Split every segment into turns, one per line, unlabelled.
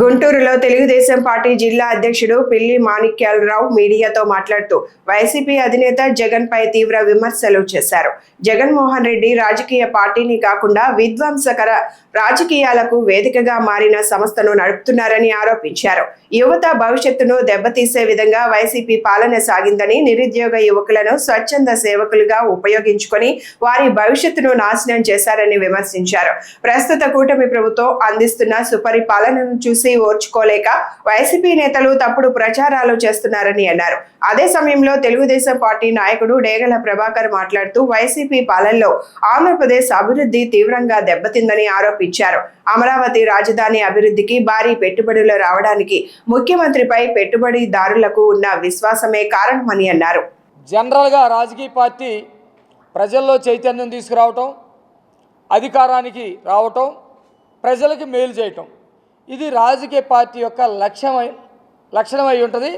గుంటూరులో తెలుగుదేశం పార్టీ జిల్లా అధ్యక్షుడు పిల్లి మాణిక్యాలరావు మీడియాతో మాట్లాడుతూ వైసీపీ అధినేత జగన్ పై తీవ్ర విమర్శలు చేశారు. జగన్మోహన్ రెడ్డి రాజకీయ పార్టీని కాకుండా విధ్వంసకర రాజకీయాలకు వేదికగా మారిన సంస్థను నడుపుతున్నారని ఆరోపించారు. యువత భవిష్యత్తును దెబ్బతీసే విధంగా వైసీపీ పాలన సాగిందని, నిరుద్యోగ యువకులను స్వచ్ఛంద సేవకులుగా ఉపయోగించుకొని వారి భవిష్యత్తును నాశనం చేశారని విమర్శించారు. ప్రస్తుత కూటమి ప్రభుత్వం అందిస్తున్న సుపరిపాలనను చూసి ఓర్చుకోలేక వైసీపీ నేతలు తప్పుడు ప్రచారాలు చేస్తున్నారని అన్నారు. అదే సమయంలో తెలుగుదేశం పార్టీ నాయకుడు డేగల ప్రభాకర్ మాట్లాడుతూ వైసీపీ పాలనలో ఆంధ్రప్రదేశ్ అభివృద్ధి తీవ్రంగా దెబ్బతిందని ఆరోపించారు. అమరావతి రాజధాని అభివృద్ధికి భారీ పెట్టుబడులు రావడానికి ముఖ్యమంత్రిపై పెట్టుబడిదారులకు ఉన్న విశ్వాసమే కారణమని అన్నారు.
జనరల్గా రాజకీయ పార్టీ ప్రజల్లో చైతన్యం తీసుకురావటం, అధికారానికి రావటం, ప్రజలకి మేలు చేయటం, ఇది రాజకీయ పార్టీ యొక్క లక్షణం అయి ఉంటుంది.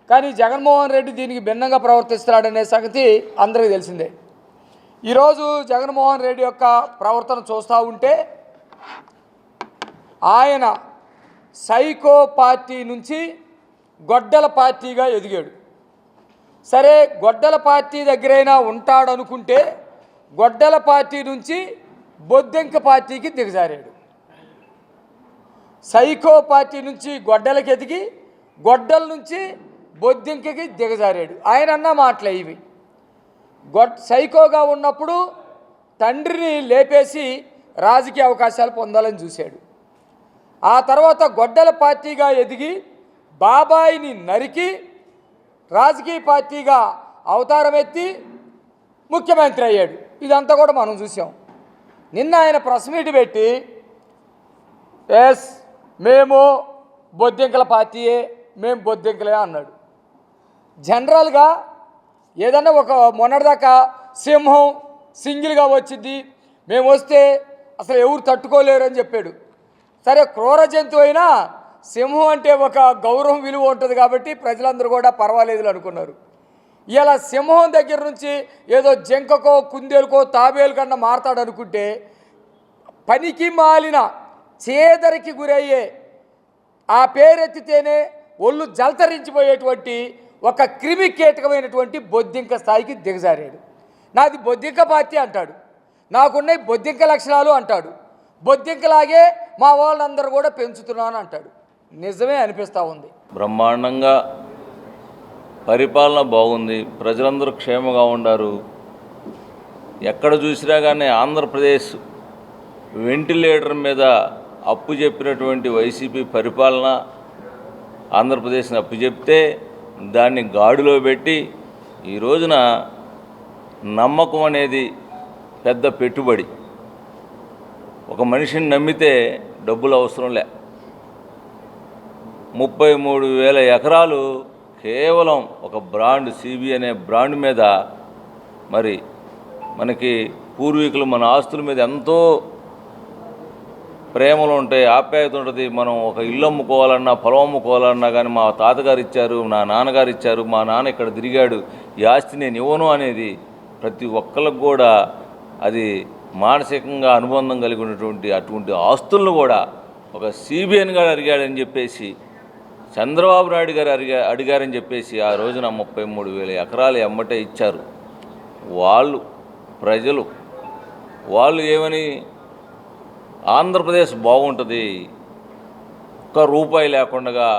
కానీ జగన్మోహన్ రెడ్డి దీనికి భిన్నంగా ప్రవర్తిస్తున్నాడనే సంగతి అందరికీ తెలిసిందే. ఈరోజు జగన్మోహన్ రెడ్డి యొక్క ప్రవర్తన చూస్తూ ఉంటే ఆయన సైకో పార్టీ నుంచి గొడ్డల పార్టీగా ఎదిగాడు. సరే, గొడ్డల పార్టీ దగ్గరైనా ఉంటాడనుకుంటే గొడ్డల పార్టీ నుంచి బొద్దెంక పార్టీకి దిగజారాడు. సైకో పార్టీ నుంచి గొడ్డలకి ఎదిగి గొడ్డల నుంచి బొద్దింకకి దిగజారాడు. ఆయన అన్న మాటలే ఇవి. సైకోగా ఉన్నప్పుడు తండ్రిని లేపేసి రాజకీయ అవకాశాలు పొందాలని చూశాడు. ఆ తర్వాత గొడ్డల పార్టీగా ఎదిగి బాబాయిని నరికి రాజకీయ పార్టీగా అవతారం ఎత్తి ముఖ్యమంత్రి అయ్యాడు. ఇదంతా కూడా మనం చూసాం. నిన్న ఆయన ప్రెస్ మీట్ పెట్టి మేము బొద్దింకల పార్టీయే, మేము బొద్దింకలే అన్నాడు. జనరల్గా ఏదన్నా ఒక మొన్నటిదాకా సింహం సింగిల్గా వచ్చింది, మేము వస్తే అసలు ఎవరు తట్టుకోలేరు అని చెప్పాడు. సరే, క్రూర జంతువు అయినా సింహం అంటే ఒక గౌరవం విలువ ఉంటుంది కాబట్టి ప్రజలందరూ కూడా పర్వాలేదు అనుకున్నారు. ఇలా సింహం దగ్గర నుంచి ఏదో జంకకో కుందేలుకో తాబేలు కన్నా మారతాడు అనుకుంటే పనికి మాలిన చేదరికి గురయ్యే, ఆ పేరెత్తితేనే ఒళ్ళు జల్తరించిపోయేటువంటి ఒక క్రిమి కీటకమైనటువంటి బొద్దింక స్థాయికి దిగజారాడు. నాది బొద్దింక పార్టీ అంటాడు, నాకున్నాయి బొద్దింక లక్షణాలు అంటాడు, బొద్దింకలాగే మా వాళ్ళందరూ కూడా పెంచుతున్నాను అంటాడు. నిజమే అనిపిస్తూ ఉంది.
బ్రహ్మాండంగా పరిపాలన బాగుంది, ప్రజలందరూ క్షేమంగా ఉన్నారు. ఎక్కడ చూసినా కానీ ఆంధ్రప్రదేశ్ వెంటిలేటర్ మీద అప్పు చెప్పినటువంటి వైసీపీ పరిపాలన ఆంధ్రప్రదేశ్ని అప్పు చెప్తే దాన్ని గాడిలో పెట్టి ఈ రోజున నమ్మకం అనేది పెద్ద పెట్టుబడి. ఒక మనిషిని నమ్మితే డబ్బులు అవసరం లే. 33,000 ఎకరాలు కేవలం ఒక బ్రాండ్ సిబి అనే బ్రాండ్ మీద, మరి మనకి పూర్వీకులు మన ఆస్తుల మీద ఎంతో ప్రేమలు ఉంటాయి, ఆప్యాయత ఉంటుంది. మనం ఒక ఇల్లు అమ్ముకోవాలన్నా పొలం అమ్ముకోవాలన్నా కానీ మా తాతగారు ఇచ్చారు, నా నాన్నగారు ఇచ్చారు, మా నాన్న ఇక్కడ తిరిగాడు, ఈ ఆస్తి నేను ఇవ్వను అనేది ప్రతి ఒక్కరికి కూడా అది మానసికంగా అనుబంధం కలిగి ఉన్నటువంటి అటువంటి ఆస్తులను కూడా ఒక సిబిఎన్ గారు అడిగాడని చెప్పేసి, చంద్రబాబు నాయుడు గారు అడిగారని చెప్పేసి ఆ రోజున 33,000 ఎకరాలు ఎమ్మటే ఇచ్చారు. ప్రజలు ఏమని, ఆంధ్రప్రదేశ్ బాగుంటుంది, ఒక్క రూపాయి లేకుండా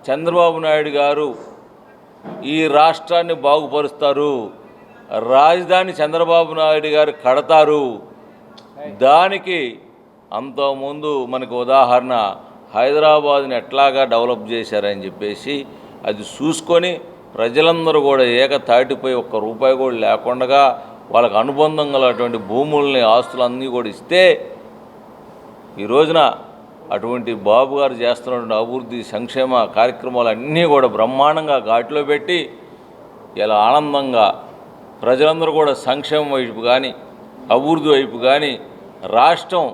చంద్రబాబు నాయుడు గారు ఈ రాష్ట్రాన్ని బాగుపరుస్తారు, రాజధాని చంద్రబాబు నాయుడు గారు కడతారు. దానికి అంతకుముందు మనకు ఉదాహరణ హైదరాబాద్ని ఎట్లాగా డెవలప్ చేశారని చెప్పేసి అది చూసుకొని ప్రజలందరూ కూడా ఏకతాటిపై ఒక్క రూపాయి కూడా లేకుండా వాళ్ళకు అనుబంధం గలటువంటి భూముల్ని ఆస్తులన్నీ కూడా ఇస్తే ఈ రోజున అటువంటి బాబు గారు చేస్తున్నటువంటి అభివృద్ధి సంక్షేమ కార్యక్రమాలన్నీ కూడా బ్రహ్మాండంగా ఘాట్లో పెట్టి ఇలా ఆనందంగా ప్రజలందరూ కూడా సంక్షేమం వైపు కానీ అభివృద్ధి వైపు కానీ రాష్ట్రం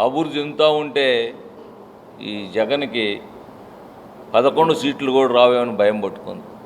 అభివృద్ధి చెందుతూ ఉంటే ఈ జగన్కి 11 సీట్లు కూడా రావేమని భయం పట్టుకుంది.